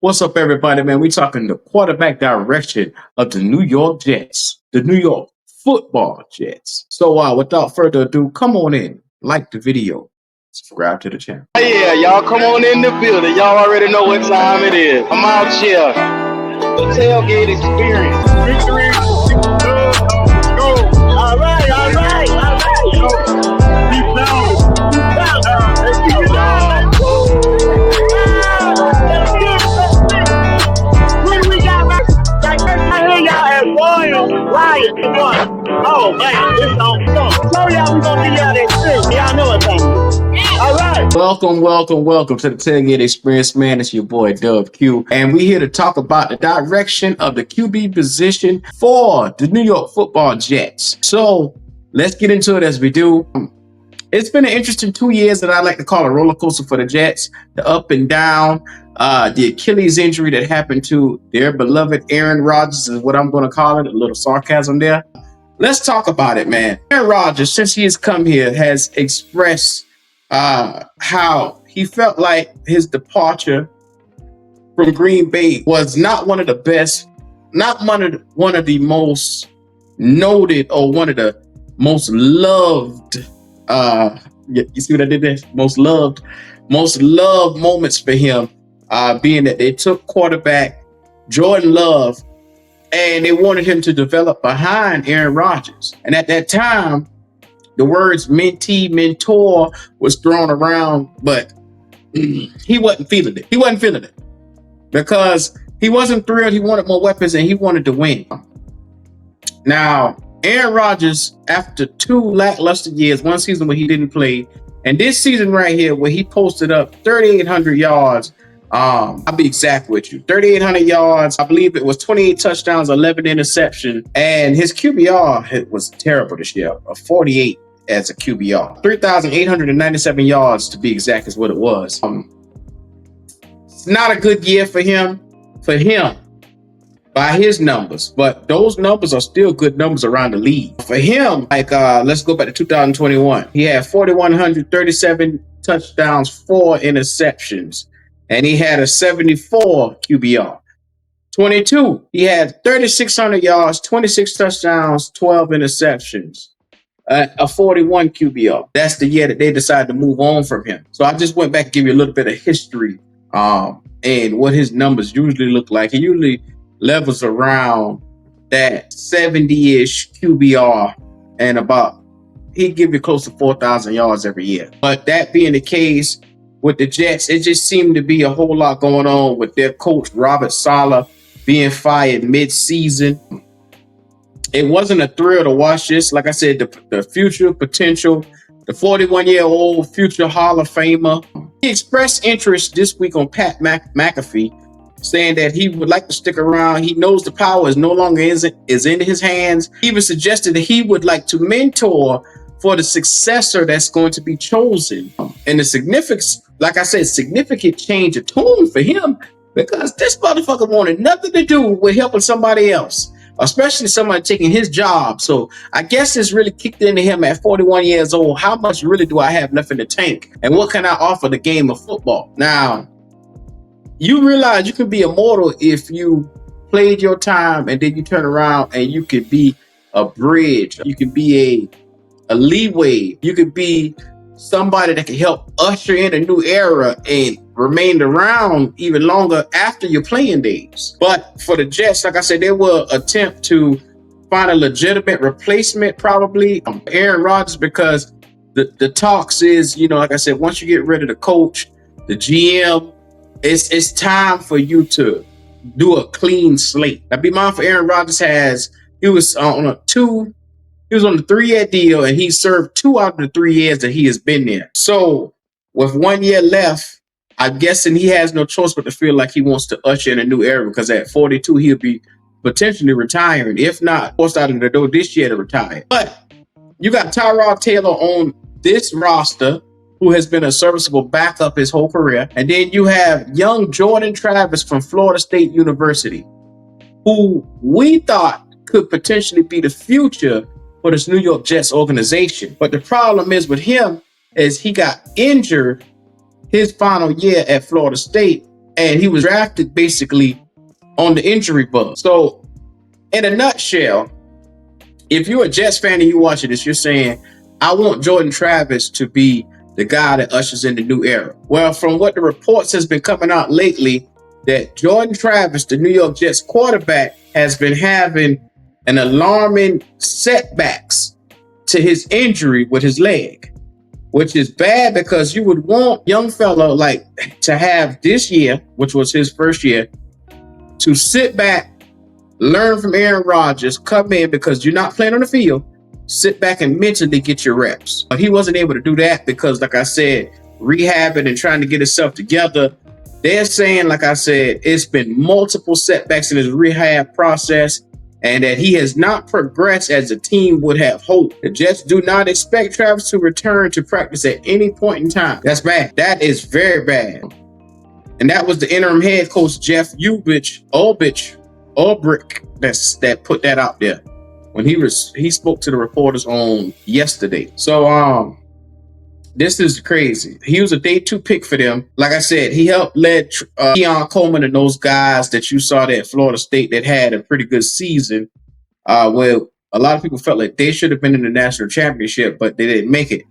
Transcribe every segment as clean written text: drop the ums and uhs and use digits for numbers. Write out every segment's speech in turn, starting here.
What's up, everybody, man? We talking the quarterback direction of the New York Jets, the New York football Jets. So, without further ado, come on in, like the video, subscribe to the channel. Yeah, y'all come on in the building. Y'all already know what time it is. I'm out here. The tailgate experience. Victory. Go. All right. Deep down. Let's keep it down. What do we got, man? I hear y'all as Royals, Lions, and one. Oh, man, this on. So y'all, we gonna be out at 6. Y'all know what's on. All right. Welcome to the Tailgate Experience, man. It's your boy Dub Q, and we here to talk about the direction of the QB position for the New York Football Jets. So let's get into it as we do. It's been an interesting 2 years that I like to call a roller coaster for the Jets. The up and down, the Achilles injury that happened to their beloved Aaron Rodgers is what I'm going to call it. A little sarcasm there. Let's talk about it, man. Aaron Rodgers, since he has come here, has expressed how he felt like his departure from Green Bay was not one of the best, not one of the most noted or one of the most loved. You see what I did there? Most loved moments for him, being that they took quarterback Jordan Love and they wanted him to develop behind Aaron Rodgers. And at that time, the words mentee, mentor was thrown around, but he wasn't feeling it. He wasn't feeling it because he wasn't thrilled. He wanted more weapons and he wanted to win. Now, Aaron Rodgers, after 2 lackluster years, 1 season where he didn't play, and this season right here where he posted up 3,800 yards, I'll be exact with you, 3,800 yards. I believe it was 28 touchdowns, 11 interceptions, and his QBR was terrible this year, a 48 as a QBR. 3,897 yards to be exact is what it was. It's not a good year for him by his numbers, but those numbers are still good numbers around the league. For him, let's go back to 2021. He had 4,137 touchdowns, 4 interceptions, and he had a 74 QBR. 22, he had 3,600 yards, 26 touchdowns, 12 interceptions, a 41 QBR. That's the year that they decided to move on from him. So I just went back to give you a little bit of history and what his numbers usually look like. He usually levels around that 70-ish QBR, and he'd give you close to 4,000 yards every year. But that being the case with the Jets, it just seemed to be a whole lot going on with their coach, Robert Saleh, being fired mid-season. It wasn't a thrill to watch this. Like I said, the future potential, the 41-year-old future Hall of Famer. He expressed interest this week on Pat McAfee, saying that he would like to stick around. He knows the power is no longer is in his hands. He even suggested that he would like to mentor for the successor that's going to be chosen. And the significant change of tone for him, because this motherfucker wanted nothing to do with helping somebody else, especially somebody taking his job. So I guess it's really kicked into him at 41 years old. How much really do I have left in the tank? And what can I offer the game of football? Now, you realize you can be immortal if you played your time and then you turn around and you could be a bridge. You can be a leeway. You could be somebody that can help usher in a new era and remain around even longer after your playing days. But for the Jets, like I said, they will attempt to find a legitimate replacement, probably Aaron Rodgers, because the talks is, like I said, once you get rid of the coach, the GM, it's time for you to do a clean slate. Now, be mindful, Aaron Rodgers he was on a 3-year deal, and he served 2 out of the 3 years that he has been there. So with 1 year left, I'm guessing he has no choice but to feel like he wants to usher in a new era, because at 42, he'll be potentially retiring, if not forced out of the door this year to retire. But you got Tyrod Taylor on this roster, who has been a serviceable backup his whole career. And then you have young Jordan Travis from Florida State University, who we thought could potentially be the future for this New York Jets organization. But the problem is with him is he got injured his final year at Florida State, and he was drafted basically on the injury bug. So in a nutshell, if you're a Jets fan and you're watching this, you're saying, I want Jordan Travis to be the guy that ushers in the new era. Well, from what the reports has been coming out lately, that Jordan Travis, the New York Jets quarterback, has been having an alarming setbacks to his injury with his leg, which is bad because you would want young fella like to have this year, which was his first year, to sit back, learn from Aaron Rodgers, come in because you're not playing on the field, sit back and mentally get your reps. But he wasn't able to do that because, like I said, rehabbing and trying to get himself together. They're saying, like I said, it's been multiple setbacks in his rehab process and that he has not progressed as the team would have hoped. The Jets do not expect Travis to return to practice at any point in time. That's bad. That is very bad. And that was the interim head coach, Jeff Ulbrich, that put that out there when he spoke to the reporters on yesterday. So this is crazy. He was a day 2 pick for them. Like I said, he helped lead Keon Coleman and those guys that you saw there at Florida State that had a pretty good season. Where a lot of people felt like they should have been in the national championship, but they didn't make it.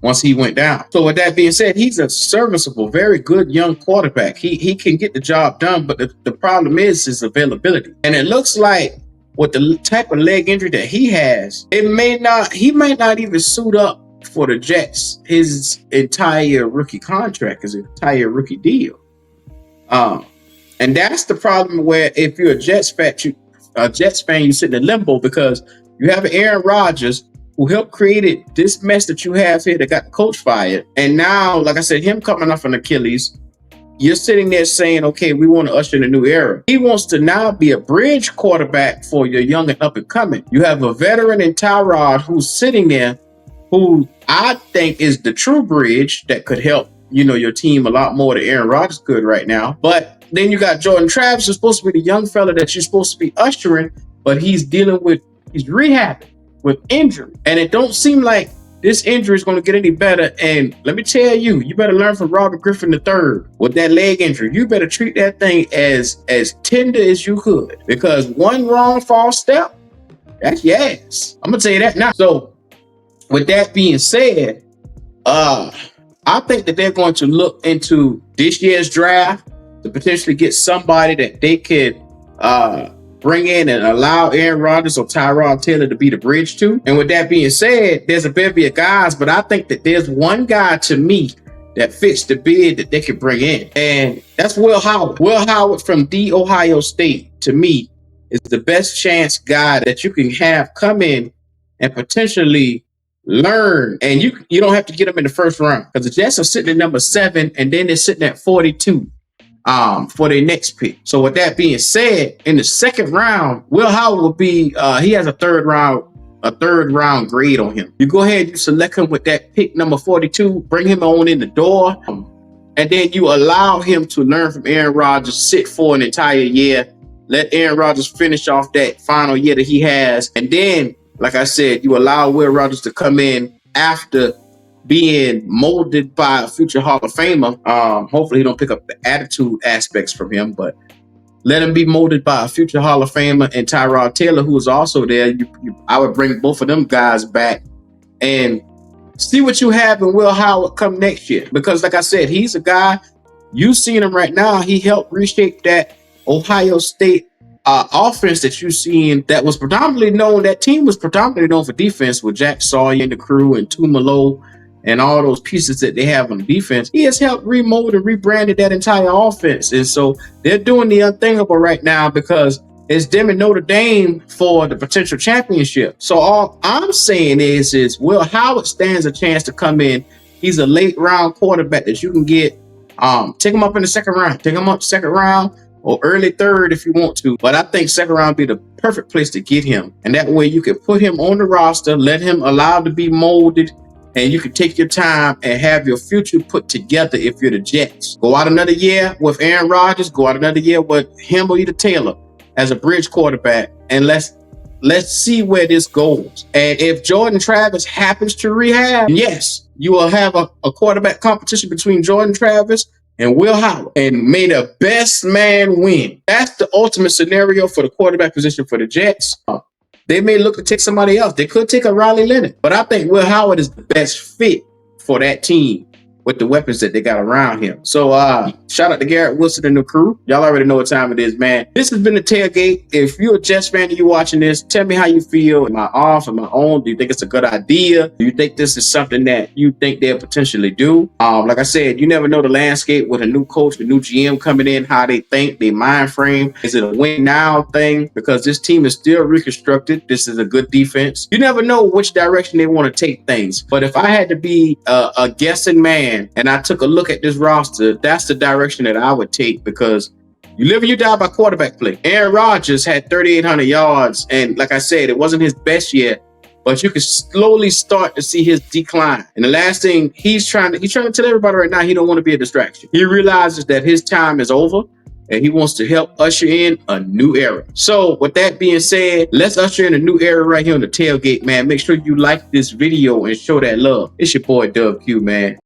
Once he went down. So with that being said, he's a serviceable, very good young quarterback. He can get the job done, but the problem is his availability. And it looks like with the type of leg injury that he has, he might not even suit up for the Jets his entire rookie contract, his entire rookie deal. And that's the problem where if you're a Jets fan, you sit in limbo because you have Aaron Rodgers who helped create this mess that you have here that got the coach fired. And now, like I said, him coming off an Achilles, you're sitting there saying, okay, we want to usher in a new era. He wants to now be a bridge quarterback for your young and up and coming. You have a veteran in Tyrod who's sitting there, who I think is the true bridge that could help, your team a lot more than Aaron Rodgers could right now. But then you got Jordan Travis, who's supposed to be the young fella that you're supposed to be ushering, but he's rehabbing with injury. And it don't seem like this injury is going to get any better. And let me tell you, you better learn from Robert Griffin III with that leg injury. You better treat that thing as tender as you could, because one wrong false step, that's your ass. I'm going to tell you that now. So with that being said, I think that they're going to look into this year's draft to potentially get somebody that they could bring in and allow Aaron Rodgers or Tyrod Taylor to be the bridge to. And with that being said, there's a bevy of guys, but I think that there's one guy to me that fits the bid that they could bring in. And that's Will Howard. Will Howard from the Ohio State, to me, is the best chance guy that you can have come in and potentially learn. And you don't have to get him in the first round, because the Jets are sitting at number 7 and then they're sitting at 42. For their next pick. So with that being said, in the second round, Will Howard will be, he has a third round grade on him. You go ahead, you select him with that pick number 42, bring him on in the door, and then you allow him to learn from Aaron Rodgers, sit for an entire year, let Aaron Rodgers finish off that final year that he has. And then, like I said, you allow Will Rodgers to come in after being molded by a future Hall of Famer. Hopefully he don't pick up the attitude aspects from him, but let him be molded by a future Hall of Famer and Tyrod Taylor, who is also there. I would bring both of them guys back and see what you have in Will Howard come next year. Because like I said, he's a guy, you seen him right now. He helped reshape that Ohio State offense that you seen that was predominantly known, that team was predominantly known for defense with Jack Sawyer and the crew and Tumalo and all those pieces that they have on defense. He has helped remold and rebranded that entire offense. And so they're doing the unthinkable right now, because it's them and Notre Dame for the potential championship. So all I'm saying is Will Howard stands a chance to come in. He's a late round quarterback that you can get. Take him up in the second round. Take him up second round or early third if you want to. But I think second round would be the perfect place to get him. And that way you can put him on the roster, let him allow to be molded, and you can take your time and have your future put together if you're the Jets. Go out another year with Aaron Rodgers. Go out another year with him or either Taylor as a bridge quarterback. And let's see where this goes. And if Jordan Travis happens to rehab, yes, you will have a quarterback competition between Jordan Travis and Will Howard, and may the best man win. That's the ultimate scenario for the quarterback position for the Jets. They may look to take somebody else. They could take a Riley Leonard, but I think Will Howard is the best fit for that team with the weapons that they got around him. So shout out to Garrett Wilson and the crew. Y'all already know what time it is, man. This has been the Tailgate. If you're a Jets fan and you're watching this, tell me how you feel. Am I off? Am I on? Do you think it's a good idea? Do you think this is something that you think they'll potentially do? Like I said, you never know the landscape with a new coach, a new GM coming in, how they think, their mind frame. Is it a win now thing? Because this team is still reconstructed. This is a good defense. You never know which direction they want to take things. But if I had to be a guessing man, and I took a look at this roster, that's the direction that I would take, because you live and you die by quarterback play. Aaron Rodgers had 3,800 yards, and like I said, it wasn't his best year, but you can slowly start to see his decline. And the last thing he's trying to tell everybody right now, he don't want to be a distraction. He realizes that his time is over, and he wants to help usher in a new era. So with that being said, let's usher in a new era right here on the Tailgate, man. Make sure you like this video and show that love. It's your boy Dub Q, man.